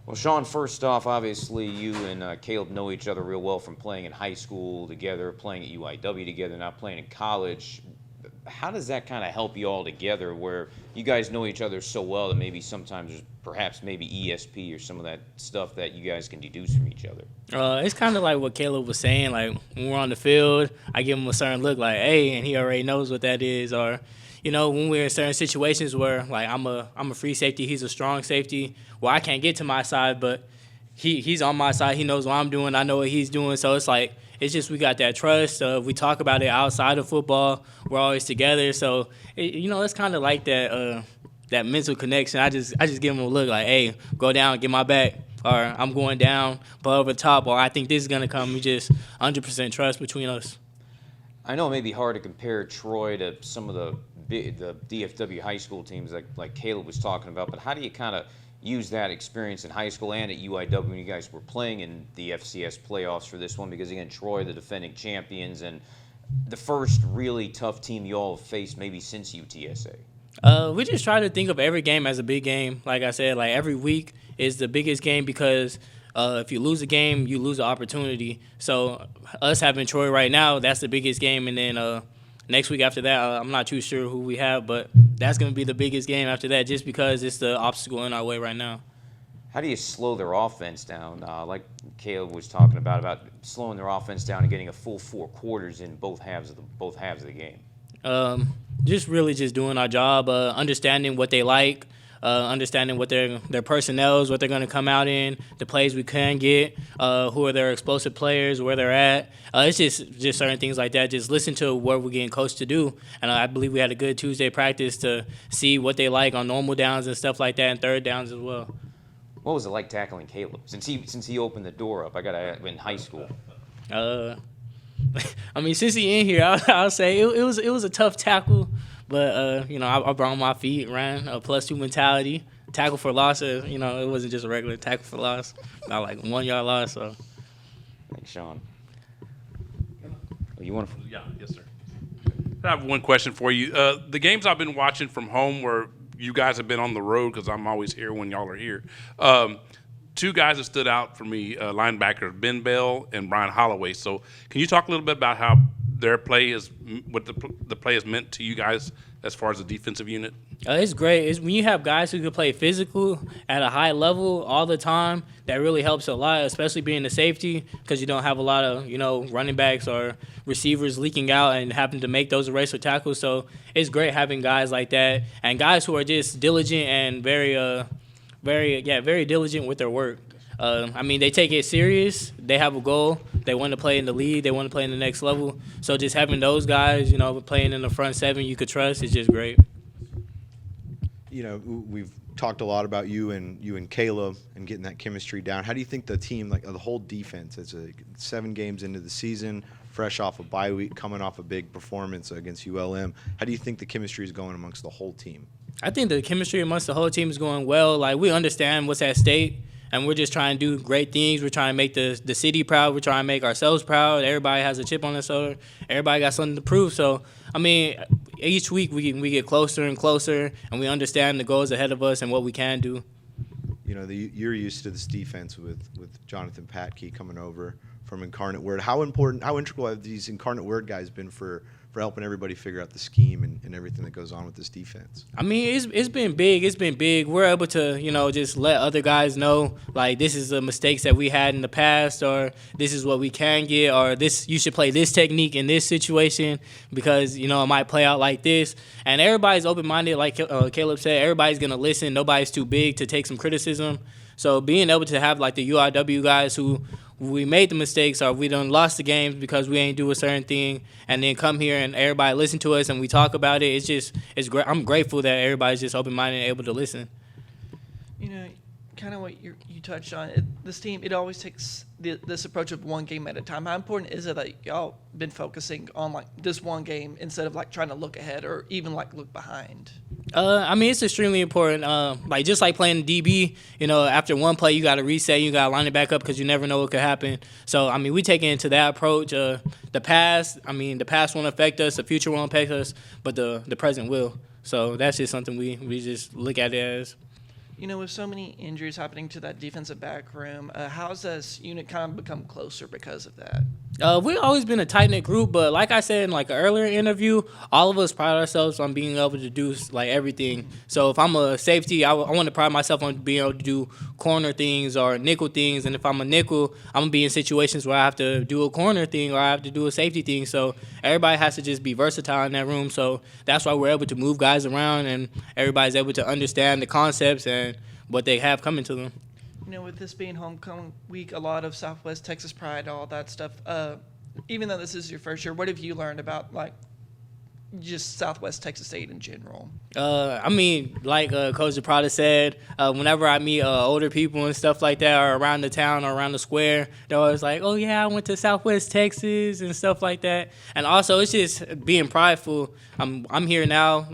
Well, Shawn, first off, obviously you and Caleb know each other real well from playing in high school together, playing at UIW together, now playing in college. How does that kind of help you all together where you guys know each other so well that maybe sometimes there's perhaps maybe ESP or some of that stuff that you guys can deduce from each other? It's kind of like what Caleb was saying. Like when we're on the field, I give him a certain look, like, "Hey," and he already knows what that is. Or, when we're in certain situations where, like, I'm a free safety, he's a strong safety. Well, I can't get to my side, but he's on my side. He knows what I'm doing. I know what he's doing. So it's like it's just we got that trust. We talk about it outside of football. We're always together. So it's kind of like that mental connection. I just give him a look, like, "Hey, go down, get my back." Or I'm going down, but over top, or I think this is going to come. We just 100% trust between us. I know it may be hard to compare Troy to some of the DFW high school teams like Caleb was talking about, but how do you kind of use that experience in high school and at UIW when you guys were playing in the FCS playoffs for this one? Because, again, Troy, the defending champions, and the first really tough team you all have faced maybe since UTSA. We just try to think of every game as a big game. Like I said, like every week is the biggest game because if you lose a game, you lose an opportunity. So us having Troy right now, that's the biggest game. And then next week after that, I'm not too sure who we have, but that's going to be the biggest game after that just because it's the obstacle in our way right now. How do you slow their offense down? Like Caleb was talking about slowing their offense down and getting a full 4 quarters in both halves of the game. Just doing our job, understanding what they like, understanding what their personnel is, what they're going to come out in, the plays we can get, who are their explosive players, where they're at. It's just certain things like that. Just listen to what we're getting coached to do. And I believe we had a good Tuesday practice to see what they like on normal downs and stuff like that, and third downs as well. What was it like tackling Caleb since he opened the door up? In high school. Since he in here, I'll say it was a tough tackle, but I brought my feet, ran a +2 mentality, tackle for loss. It wasn't just a regular tackle for loss, not like 1 yard loss. So, thanks, Shawn. You want to? Yeah, yes, sir. I have one question for you. The games I've been watching from home where you guys have been on the road, because I'm always here when y'all are here. 2 guys that stood out for me, linebackers Ben Bell and Brian Holloway. So can you talk a little bit about how their play is, what the play has meant to you guys as far as the defensive unit? It's great. It's when you have guys who can play physical at a high level all the time, that really helps a lot, especially being the safety, because you don't have a lot of, running backs or receivers leaking out and having to make those eraser tackles. So it's great having guys like that and guys who are just diligent and very diligent with their work. They take it serious. They have a goal. They want to play in the league. They want to play in the next level. So just having those guys, playing in the front 7 you could trust is just great. We've talked a lot about you and Caleb and getting that chemistry down. How do you think the team, like the whole defense, it's 7 games into the season, fresh off a bye week, coming off a big performance against ULM, how do you think the chemistry is going amongst the whole team? I think the chemistry amongst the whole team is going well. Like, we understand what's at stake, and we're just trying to do great things. We're trying to make the city proud. We're trying to make ourselves proud. Everybody has a chip on their shoulder. Everybody got something to prove. So, each week we get closer and closer, and we understand the goals ahead of us and what we can do. You're used to this defense with Jonathan Patke coming over from Incarnate Word. How integral have these Incarnate Word guys been for helping everybody figure out the scheme and everything that goes on with this defense? It's been big. It's been big. We're able to, just let other guys know, like, this is the mistakes that we had in the past, or this is what we can get, or this, you should play this technique in this situation because, it might play out like this. And everybody's open-minded, like Caleb said. Everybody's going to listen. Nobody's too big to take some criticism. So being able to have, like, the UIW guys who we made the mistakes or we done lost the games because we ain't do a certain thing, and then come here and everybody listen to us and we talk about it. It's great. I'm grateful that everybody's just open-minded and able to listen. Kind of what you touched on, this team, it always takes this approach of one game at a time. How important is it that y'all been focusing on, like, this one game instead of, like, trying to look ahead or even, like, look behind? It's extremely important. Just like playing DB, after one play you got to reset, you got to line it back up because you never know what could happen. So, we take it into that approach. The past won't affect us, the future won't affect us, but the present will. So that's just something we just look at it as. With so many injuries happening to that defensive back room, how's this unit kind of become closer because of that? We've always been a tight knit group, but like I said in like an earlier interview, all of us pride ourselves on being able to do like everything. So if I'm a safety, I want to pride myself on being able to do corner things or nickel things, and if I'm a nickel, I'm gonna be in situations where I have to do a corner thing or I have to do a safety thing. So everybody has to just be versatile in that room. So that's why we're able to move guys around, and everybody's able to understand the concepts and what they have coming to them. With this being homecoming week, a lot of Southwest Texas pride, all that stuff. Even though this is your first year, what have you learned about like just Southwest Texas State in general? Like Coach DePrada said, whenever I meet older people and stuff like that, or around the town or around the square, they're always like, "Oh yeah, I went to Southwest Texas" and stuff like that. And also, it's just being prideful. I'm here now.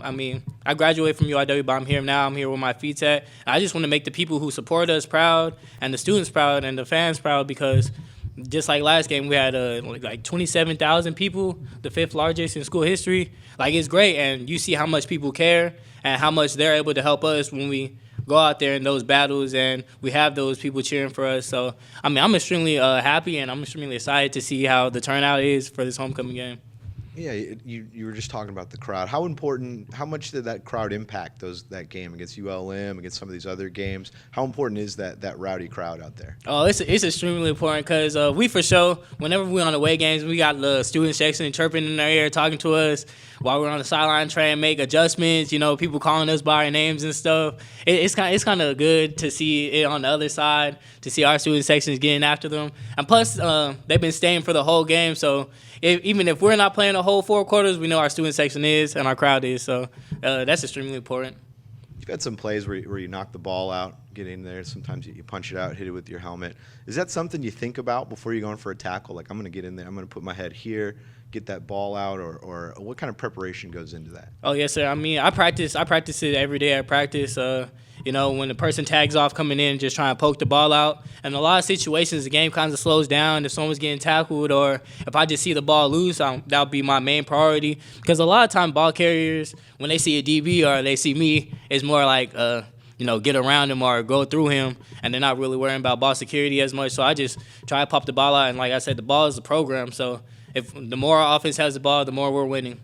I graduated from UIW, but I'm here now. I'm here where my feet's at. I just want to make the people who support us proud, and the students proud, and the fans proud, because just like last game, we had like 27,000 people, the 5th largest in school history. Like, it's great, and you see how much people care and how much they're able to help us when we go out there in those battles, and we have those people cheering for us. So, I'm extremely happy, and I'm extremely excited to see how the turnout is for this homecoming game. Yeah, you were just talking about the crowd. How much did that crowd impact that game against ULM, against some of these other games? How important is that rowdy crowd out there? Oh, it's extremely important, because we for sure, whenever we're on away games, we got the student section chirping in their ear, talking to us while we're on the sideline, trying to make adjustments. People calling us by our names and stuff. It's kind of good to see it on the other side, to see our student sections getting after them. And plus, they've been staying for the whole game, so even if we're not playing the whole 4 quarters, we know our student section is and our crowd is. So that's extremely important. You've had some plays where you knock the ball out, get in there. Sometimes you punch it out, hit it with your helmet. Is that something you think about before you go in for a tackle? Like, I'm going to get in there, I'm going to put my head here, get that ball out, or what kind of preparation goes into that? Oh, yes, sir. I practice it every day at practice. When the person tags off coming in, just trying to poke the ball out. And in a lot of situations, the game kind of slows down if someone's getting tackled, or if I just see the ball loose, that'll be my main priority. Because a lot of time ball carriers, when they see a DB or they see me, it's more like, get around him or go through him, and they're not really worrying about ball security as much. So I just try to pop the ball out. And like I said, the ball is a program. So if the more our offense has the ball, the more we're winning.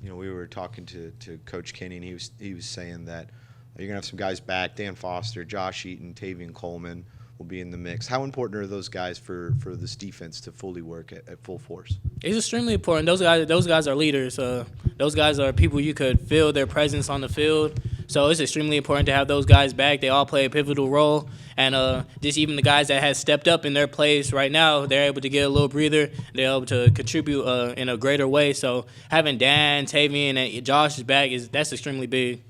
We were talking to Coach Kenny, and he was saying that you're going to have some guys back. Dan Foster, Josh Eaton, Tavian Coleman will be in the mix. How important are those guys for this defense to fully work at full force? It's extremely important. Those guys are leaders. Those guys are people you could feel their presence on the field. So it's extremely important to have those guys back. They all play a pivotal role. And just even the guys that have stepped up in their place right now, they're able to get a little breather. They're able to contribute in a greater way. So having Dan, Tavian, and Josh back, that's extremely big.